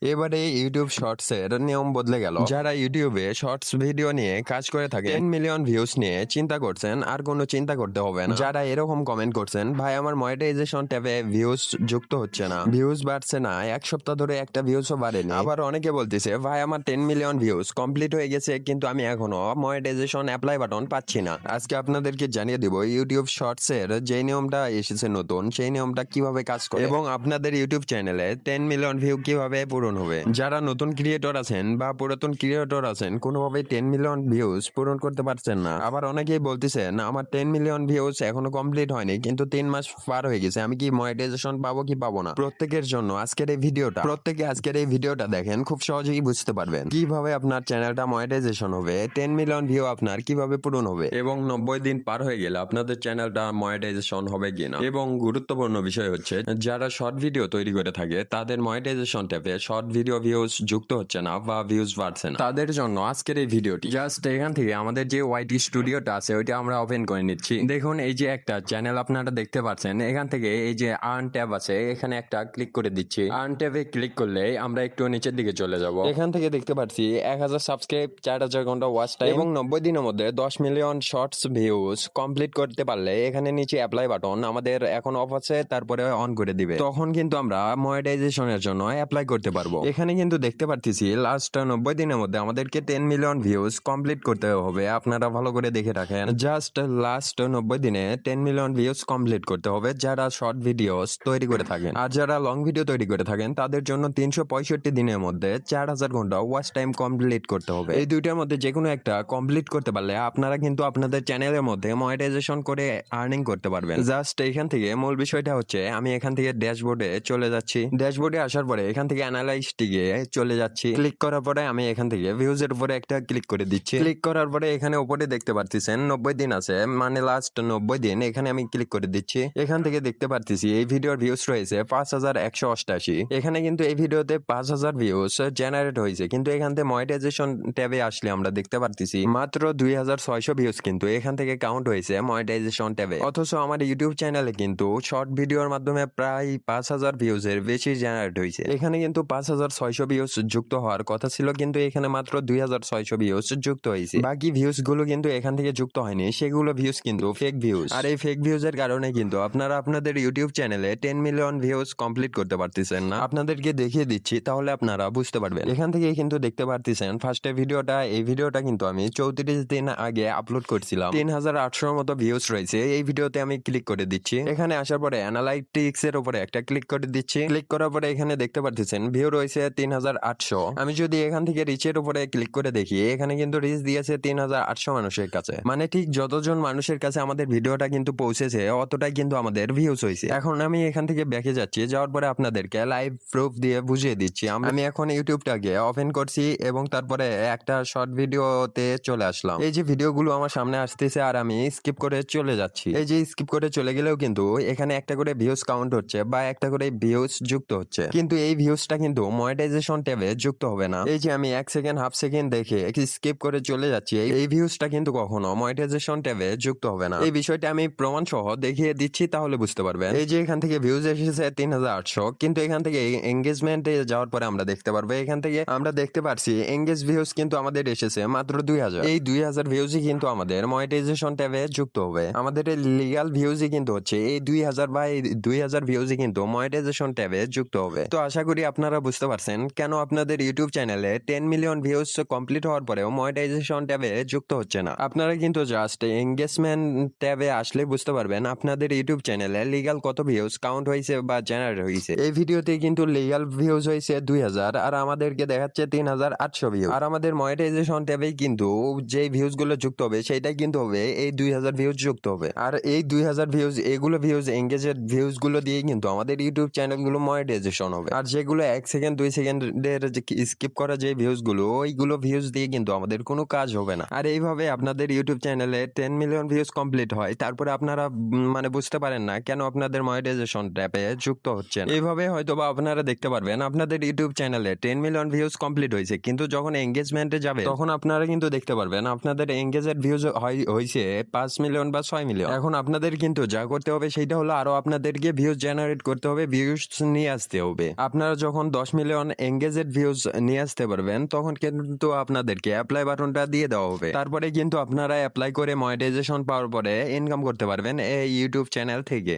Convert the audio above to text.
এবারে YouTube shorts এর নিয়ম বদলে গেল। যারা ইউটিউবে শর্টস ভিডিও নিয়ে কাজ করে থাকে 10 মিলিয়ন ভিউজ নিয়ে চিন্তা করছেন, আর কোনো চিন্তা করতে হবে না। যারা এরকম কমেন্ট করছেন, ভাই আমার মনিটাইজেশন ট্যাবে ভিউজ যুক্ত হচ্ছে না, ভিউজ বাড়ছে না, এক সপ্তাহ ধরে একটা ভিউজও বাড়েনি। আবার অনেকে বলতেছে, ভাই আমার 10 মিলিয়ন ভিউজ কমপ্লিট হয়ে গেছে, কিন্তু আমি এখনো মনিটাইজেশন অ্যাপ্লাই বাটন পাচ্ছি না। আজকে আপনাদেরকে জানিয়ে দিব ইউটিউব শর্টস এর যে নিয়মটা এসেছে নতুন, সেই নিয়মটা কিভাবে কাজ করে এবং আপনাদের ইউটিউব চ্যানেলে 10 মিলিয়ন ভিউ কিভাবে পূরণ হবে। যারা নতুন ক্রিয়েটর আছেন বা পুরাতন ক্রিয়েটর আছেন, কোনোভাবে 10 মিলিয়ন ভিউজ পূরণ করতে পারছেন না। আবার অনেকেই বলতেছেন, আমার 10 মিলিয়ন ভিউজ এখনো কমপ্লিট হয়নি, কিন্তু 3 মাস পার হয়ে গেছে, আমি কি মনিটাইজেশন পাবো কি পাবো না। প্রত্যেকের জন্য আজকের এই ভিডিওটা দেখেন, খুব সহজেই বুঝতে পারবেন কিভাবে আপনার চ্যানেলটা মনিটাইজেশন হবে, 10 মিলিয়ন ভিউ আপনার কিভাবে পূরণ হবে এবং 90 দিন পার হয়ে গেলে আপনাদের চ্যানেলটা মনিটাইজেশন হবে কিনা। এবং গুরুত্বপূর্ণ বিষয় হচ্ছে, যারা শর্ট ভিডিও তৈরি করে থাকে তাদের মনিটাইজেশন ট্যাবে শর্ট ভিডিও ভিউজ যুক্ত হচ্ছে না বা ভিউজ বাড়ছে না, তাদের জন্য আজকের এই ভিডিওটি। জাস্ট এখান থেকে আমাদের যে ওয়াইটি স্টুডিওটা আছে ওইটা আমরা ওপেন করে নিচ্ছি। দেখুন, এই যে একটা চ্যানেল আপনারা দেখতে পাচ্ছেন, এখান থেকে এই যে আর্ন ট্যাব আছে, এখানে একটা ক্লিক করে দিচ্ছি। আর্ন ট্যাবে ক্লিক করলে আমরা একটু নিচের দিকে চলে যাব। এখান থেকে দেখতে পাচ্ছি 1000 সাবস্ক্রাইব, 4000 ঘন্টা ওয়াচ টাইম এবং 90 দিনের মধ্যে 10 মিলিয়ন শর্টস ভিউজ কমপ্লিট করতে পারলে এখানে নিচে অ্যাপ্লাই বাটন আমাদের এখন অফ আছে, তারপরে অন করে দিবে। তখন কিন্তু আমরা মনিটাইজেশনের জন্য অ্যাপ্লাই করতে পারবো। এখানে কিন্তু দেখতে পাচ্ছি লাস্ট 90 দিনের মধ্যে আমাদেরকে 10 মিলিয়ন ভিউজ কমপ্লিট করতে হবে। আপনারা ভালো করে দেখে রাখেন, জাস্ট লাস্ট 90 দিনে 10 মিলিয়ন ভিউজ কমপ্লিট করতে হবে যারা শর্ট ভিডিওস তৈরি করে থাকেন। আর যারা লং ভিডিও তৈরি করে থাকেন তাদের জন্য 365 দিনের মধ্যে 4000 ঘন্টা ওয়াচ টাইম কমপ্লিট করতে হবে। এই দুইটার মধ্যে যে কোনো একটা কমপ্লিট করতে পারলে আপনারা কিন্তু আপনাদের চ্যানেলের মধ্যে মনিটাইজেশন করে আর্নিং করতে পারবেন। জাস্ট এখান থেকে মূল বিষয়টা হচ্ছে, আমি এখান থেকে ড্যাশবোর্ডে চলে যাচ্ছি। ড্যাশবোর্ডে আসার পরে এখান থেকে অ্যানালাইসটিকে চলে যাচ্ছি। ক্লিক করার পরে আমি এখান থেকে ভিউজ এর উপরে একটা ক্লিক করে দিচ্ছি। ক্লিক করার পরে এখানে উপরে দেখতে পাচ্ছেন 90 দিন আছে, মানে লাস্ট 90 দিন। এখানে আমি ক্লিক করে দিচ্ছি। এখান থেকে দেখতে পাচ্ছি এই ভিডিওর ভিউজ রয়েছে 5188। এখানে কিন্তু এই ভিডিওতে 5000 ভিউজ জেনারেট হয়েছে, কিন্তু এখান থেকে মনিটাইজেশন ট্যাবে আসলে আমরা দেখতে পাচ্ছি মাত্র 2600 ভিউজ কিন্তু এখান থেকে কাউন্ট হয়েছে মনিটাইজেশন ট্যাবে। অথচ আমার ইউটিউব চ্যানেলে কিন্তু শর্ট ভিডিওর মাধ্যমে প্রায় 5000 ভিউজ এর বেশি জেনারেট হয়েছে। এখানে কিন্তু 5600 ভিউজ যুক্ত হওয়ার কথা ছিল, কিন্তু এখানে মাত্র 2600 ভিউজ যুক্ত হয়েছে। বাকি ভিউজ গুলো কিন্তু এখান থেকে যুক্ত হয়নি, সেগুলো ভিউজ কিন্তু ফেক ভিউজ। আর এই ফেক ভিউজ এর কারণে কিন্তু আপনারা আপনাদের ইউটিউব চ্যানেলে 10 মিলিয়ন ভিউজ কমপ্লিট করতে পারতেছেন না। আপনাদেরকে দেখিয়ে দিচ্ছি, তাহলে আপনারা বুঝতে পারবেন। এখান থেকে কিন্তু দেখতে পারতেছেন ফার্স্টে ভিডিওটা, এই ভিডিওটা কিন্তু আমি 34 দিন আগে আপলোড করছিলাম। 3800 মতো ভিউজ রয়েছে। এই ভিডিওতে আমি ক্লিক করে দিচ্ছি। এখানে আসার পরে অ্যানালাইটিক্স এর উপরে একটা ক্লিক করে দিচ্ছি। ক্লিক করার পরে এখানে দেখতে পাচ্ছেন ভিউ রয়েছে 3800। আমি যদি এখান থেকে রিচের উপরে ক্লিক করে দেখি, এখানে কিন্তু রিচ দিয়েছে 3800 মানুষের কাছে। মানে ঠিক যতজন মানুষের কাছে আমাদের ভিডিওটা কিন্তু পৌঁছেছে, অতটাই কিন্তু আমাদের ভিউজ হয়েছে। এখন আমি এখান থেকে ব্যাকে যাচ্ছি, যাওয়ার পরে আপনাদেরকে লাইভ প্রুফ দিয়ে বুঝিয়ে দিচ্ছি। আমি এখন ইউটিউবটাকে ওপেন করছি এবং তারপরে একটা শর্ট ভিডিওতে চলে আসলাম। এই যে ভিডিওগুলো আমার সামনে আসতেছে আর আমি স্কিপ করে চলে যাচ্ছি। এই যে স্কিপ করে চলে গেলেও কিন্তু এখানে একটা করে ভিউজ কাউন্ট হচ্ছে বা একটা করে ভিউজ যুক্ত হচ্ছে, কিন্তু এই ভিউজটা কিন্তু মনিটাইজেশন ট্যাবে যুক্ত হবে না। এই যে আমি 1 সেকেন্ড হাফ সেকেন্ড দেখে স্কিপ করে চলে যাচ্ছি, এই ভিউজটা কিন্তু কখনো মনিটাইজেশন ট্যাবে যুক্ত হবে না। এই বিষয়টা আমি প্রমাণ সহ দেখিয়ে দিচ্ছি, তাহলে বুঝতে পারবেন। এই যে এখান থেকে ভিউজ এসেছে 3800, কিন্তু এখান থেকে এঙ্গেজমেন্টে যাওয়ার পরে আমরা দেখতে পারবো, এখান থেকে আমরা দেখতে পারছি এঙ্গেজ ভিউজ কিন্তু আমাদের এসেছে মাত্র 2000। এই 2000 ভিউজই কিন্তু আমাদের মনিটাইজেশন ট্যাবে যুক্ত হবে। আমাদের এই লিগ্যাল ভিউজই কিন্তু হচ্ছে এই 2000 বা এই 2000 ভিউজই কিন্তু মনিটাইজেশন ট্যাবে যুক্ত হবে। তো আশা করি আপনারা বুঝতে পারছেন কেন আপনাদের ইউটিউব চ্যানেলে 10 মিলিয়ন ভিউজ কমপ্লিট হওয়ার পরেও মনিটাইজেশন ট্যাবে যুক্ত হচ্ছে না। আপনারা কিন্তু জাস্ট এঙ্গেজমেন্ট ট্যাবে আসলে বুঝতে পারবেন আপনাদের ইউটিউব চ্যানেলে লিগ্যাল কত ভিউজ কাউন্ট হয়েছে বা জেনারেট হয়েছে। এই ভিডিওতে কিন্তু লিগ্যাল ভিউজ হয়েছে 2000 আর আমাদেরকে দেখাচ্ছে 3800 ভিউ। আর আমাদের মনিটাইজেশন ট্যাবেই কিন্তু যে ভিউজ গুলো যুক্ত হবে সেটাই কিন্তু হবে এই 2000 ভিউজ যুক্ত হবে। আর এই 2000 ভিউজ, এগুলো ভিউজ এঙ্গেজেড ভিউজ গুলো দিয়ে কিন্তু আমাদের ইউটিউব চ্যানেল গুলো মনিটাইজেশন হবে। আর যেগুলো 1 সেকেন্ড 2 সেকেন্ডের স্কিপ করা যে ভিউজ গুলো, ওইগুলো ভিউজ দিয়ে কিন্তু আমাদের কোনো কাজ হবে না। আর এইভাবে আপনাদের ইউটিউব চ্যানেলে 10 মিলিয়ন ভিউজ কমপ্লিট হয়, তারপরে আপনারা মানে বুঝতে পারেন না কেন আপনাদের মনিটাইজেশন ট্যাবে যুক্ত হচ্ছে না। এইভাবে হয়তো বা আপনারা দেখতে পারবেন আপনাদের ইউটিউব চ্যানেলে 10 মিলিয়ন ভিউজ কমপ্লিট হয়েছে, কিন্তু যখন এঙ্গেজমেন্টে যাবে তখন আপনারা কিন্তু দেখতে পারবেন আপনাদের এঙ্গেজেড ভিউজ হয়েছে 5 মিলিয়ন বা 6 মিলিয়ন। এখন আপনাদের কিন্তু যা করতে হবে সেটা হলো আরো আপনাদেরকে ভিউজ জেনারেট করতে হবে, ভিউজ নিয়ে আসতে হবে। আপনারা যখন 10 মিলিয়ন এঙ্গেজেড ভিউজ নিয়ে আসতে পারবেন, তখন কিন্তু আপনাদেরকে অ্যাপ্লাই বাটনটা দিয়ে দেওয়া হবে। তারপরে কিন্তু আপনারা অ্যাপ্লাই করে মনিটাইজেশন পাওয়ার পরে ইনকাম করতে পারবেন এই ইউটিউব চ্যানেল থেকে।